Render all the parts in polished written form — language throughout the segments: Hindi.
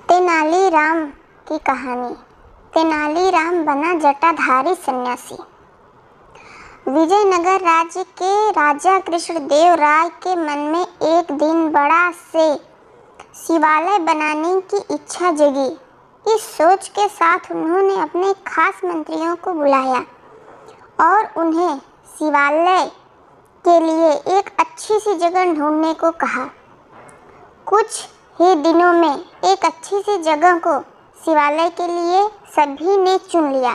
तेनालीराम की कहानी। तेनालीराम बना जटाधारी सन्यासी। विजयनगर राज्य के राजा कृष्णदेव राय के मन में एक दिन बड़ा से शिवालय बनाने की इच्छा जगी। इस सोच के साथ उन्होंने अपने खास मंत्रियों को बुलाया और उन्हें शिवालय के लिए एक अच्छी सी जगह ढूंढने को कहा। कुछ ही दिनों में एक अच्छी सी जगह को शिवालय के लिए सभी ने चुन लिया।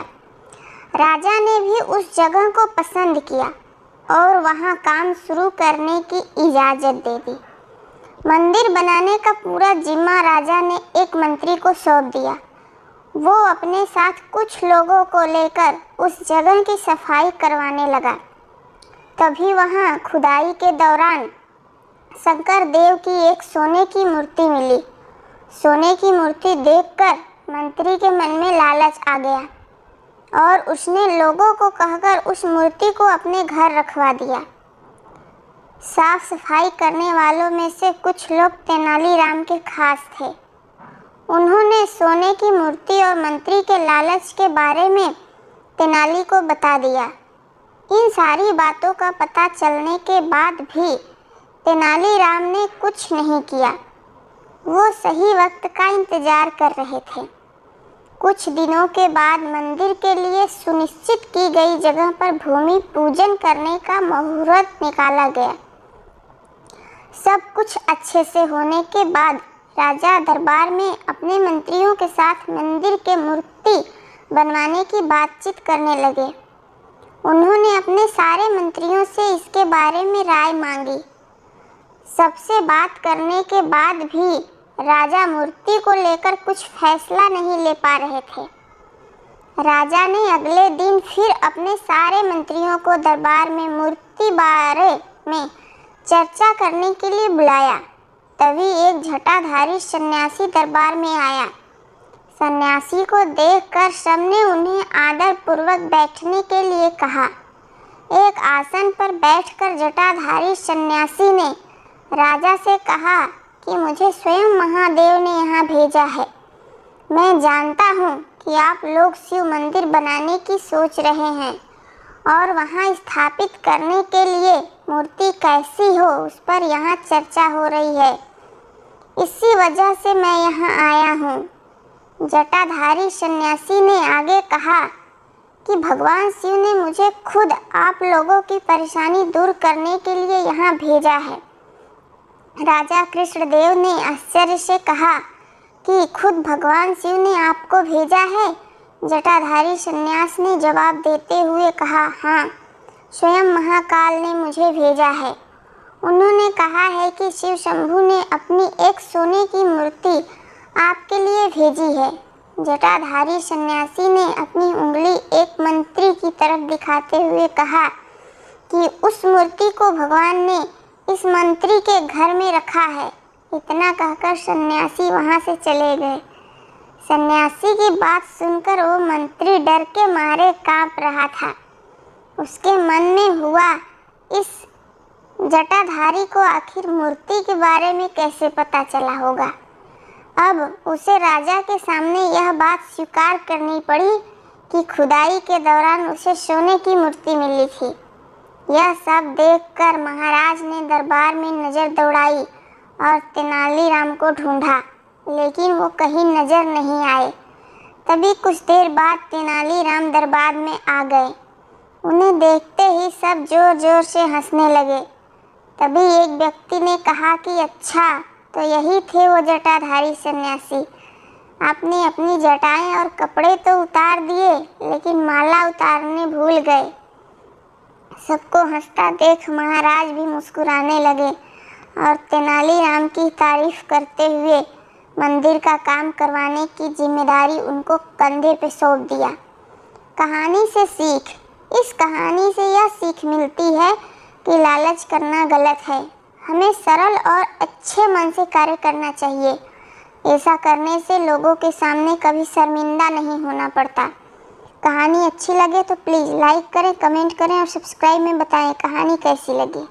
राजा ने भी उस जगह को पसंद किया और वहां काम शुरू करने की इजाज़त दे दी। मंदिर बनाने का पूरा जिम्मा राजा ने एक मंत्री को सौंप दिया। वो अपने साथ कुछ लोगों को लेकर उस जगह की सफाई करवाने लगा। तभी वहां खुदाई के दौरान शंकर देव की एक सोने की मूर्ति मिली। सोने की मूर्ति देखकर मंत्री के मन में लालच आ गया और उसने लोगों को कहकर उस मूर्ति को अपने घर रखवा दिया। साफ सफाई करने वालों में से कुछ लोग तेनालीराम के खास थे। उन्होंने सोने की मूर्ति और मंत्री के लालच के बारे में तेनाली को बता दिया। इन सारी बातों का पता चलने के बाद भी तेनालीराम ने कुछ नहीं किया। वो सही वक्त का इंतजार कर रहे थे। कुछ दिनों के बाद मंदिर के लिए सुनिश्चित की गई जगह पर भूमि पूजन करने का मुहूर्त निकाला गया। सब कुछ अच्छे से होने के बाद राजा दरबार में अपने मंत्रियों के साथ मंदिर के मूर्ति बनवाने की बातचीत करने लगे। उन्होंने अपने सारे मंत्रियों से इसके बारे में राय मांगी। सबसे बात करने के बाद भी राजा मूर्ति को लेकर कुछ फैसला नहीं ले पा रहे थे। राजा ने अगले दिन फिर अपने सारे मंत्रियों को दरबार में मूर्ति बारे में चर्चा करने के लिए बुलाया। तभी एक जटाधारी सन्यासी दरबार में आया। सन्यासी को देखकर सबने उन्हें आदर पूर्वक बैठने के लिए कहा। एक आसन पर बैठकर जटाधारी सन्यासी ने राजा से कहा कि मुझे स्वयं महादेव ने यहाँ भेजा है। मैं जानता हूँ कि आप लोग शिव मंदिर बनाने की सोच रहे हैं और वहाँ स्थापित करने के लिए मूर्ति कैसी हो उस पर यहाँ चर्चा हो रही है। इसी वजह से मैं यहाँ आया हूँ। जटाधारी सन्यासी ने आगे कहा कि भगवान शिव ने मुझे खुद आप लोगों की परेशानी दूर करने के लिए यहाँ भेजा है। राजा कृष्णदेव ने आश्चर्य से कहा कि खुद भगवान शिव ने आपको भेजा है। जटाधारी सन्यास ने जवाब देते हुए कहा, हाँ, स्वयं महाकाल ने मुझे भेजा है। उन्होंने कहा है कि शिव शंभू ने अपनी एक सोने की मूर्ति आपके लिए भेजी है। जटाधारी सन्यासी ने अपनी उंगली एक मंत्री की तरफ दिखाते हुए कहा कि उस मूर्ति को भगवान ने इस मंत्री के घर में रखा है। इतना कहकर सन्यासी वहां से चले गए। सन्यासी की बात सुनकर वो मंत्री डर के मारे कांप रहा था। उसके मन में हुआ, इस जटाधारी को आखिर मूर्ति के बारे में कैसे पता चला होगा। अब उसे राजा के सामने यह बात स्वीकार करनी पड़ी कि खुदाई के दौरान उसे सोने की मूर्ति मिली थी। यह सब देखकर महाराज ने दरबार में नज़र दौड़ाई और तेनालीराम को ढूंढा, लेकिन वो कहीं नज़र नहीं आए। तभी कुछ देर बाद तेनालीराम दरबार में आ गए। उन्हें देखते ही सब जोर जोर से हंसने लगे। तभी एक व्यक्ति ने कहा कि अच्छा, तो यही थे वो जटाधारी सन्यासी। आपने अपनी जटाएं और कपड़े तो उतार दिए, लेकिन माला उतारने भूल गए। सबको हंसता देख महाराज भी मुस्कुराने लगे और तेनालीराम की तारीफ करते हुए मंदिर का काम करवाने की जिम्मेदारी उनको कंधे पे सौंप दिया। कहानी से सीख। इस कहानी से यह सीख मिलती है कि लालच करना गलत है। हमें सरल और अच्छे मन से कार्य करना चाहिए। ऐसा करने से लोगों के सामने कभी शर्मिंदा नहीं होना पड़ता। कहानी अच्छी लगे तो प्लीज़ लाइक करें, कमेंट करें और सब्सक्राइब में बताएं कहानी कैसी लगी।